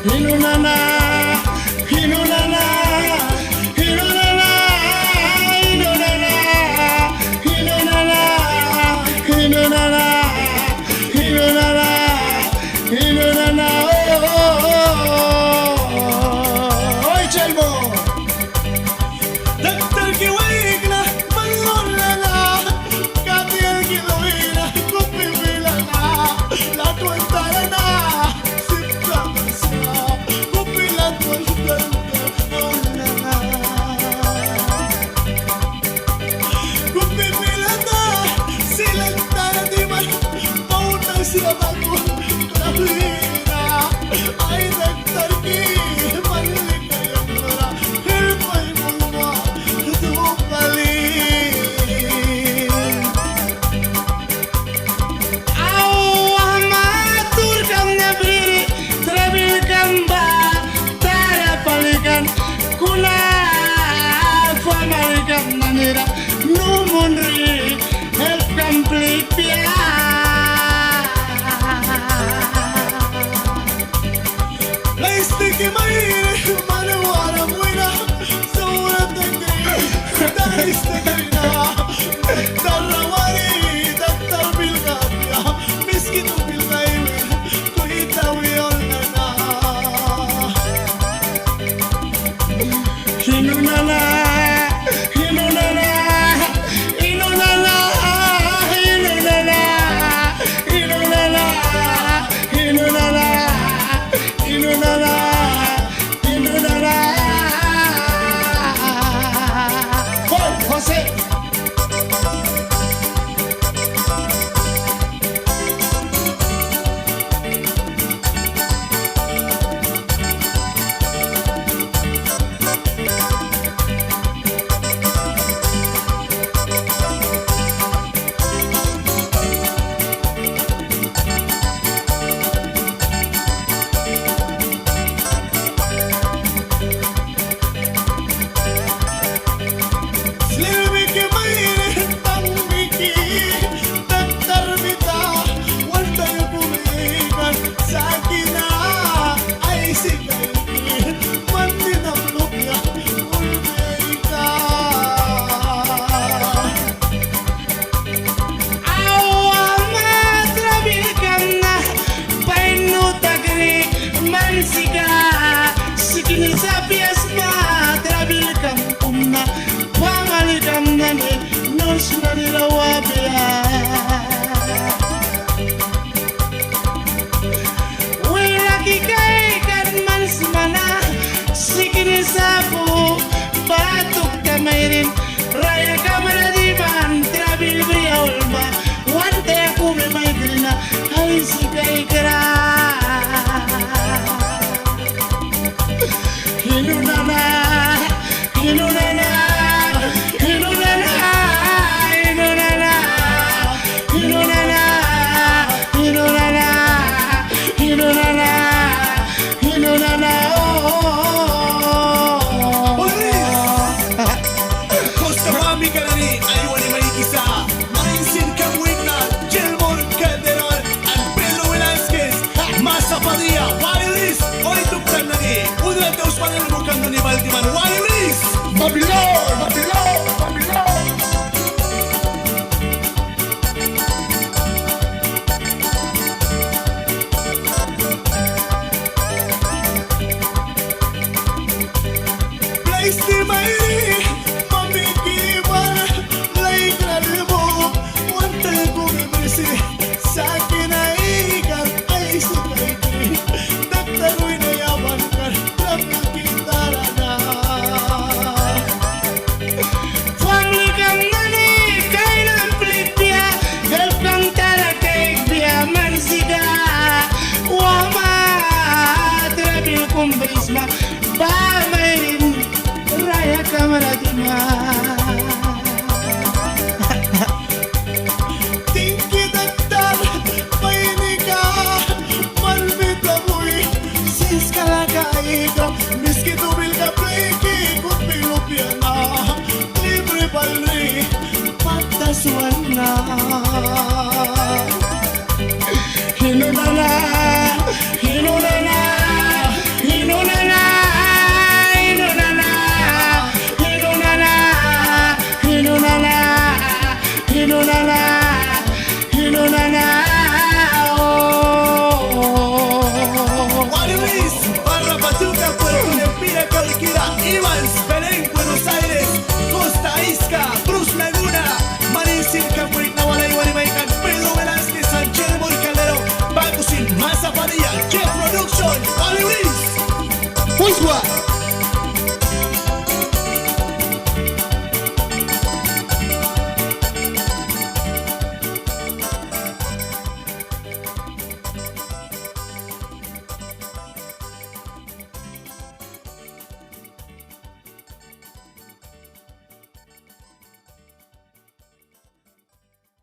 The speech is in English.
Hinunana, hinunana, hinunana, hinunana, hinunana, hinunana, hinunana, hinunana. Oh, Chelmo. Daktar ki wigna, manolana, katil ki loina, kupipilana, la tuentarana. Raya kamera di ban, trabil bria ulma, wante aku memang kerana hai si kai kera. Hinunana, hinunana, hinunana, hinunana, hinunana, hinunana, hinunana, hinunana. Babylon, Babylon, Babylon. Place the mighty, mami kibar, like ralmo, one time go me sakin ay kan ay sukay kri, daktaroy na yaman kar, trapna kitara na. Berisma, bamairin raya kamera dima. Tinggi daktar, painika, malbita mui, siskala kaika, miski tubil ka pleki, kupilupiana, libre balri, pataswana. Hinunana, hinunana. Production, Wally Reese. Who's what?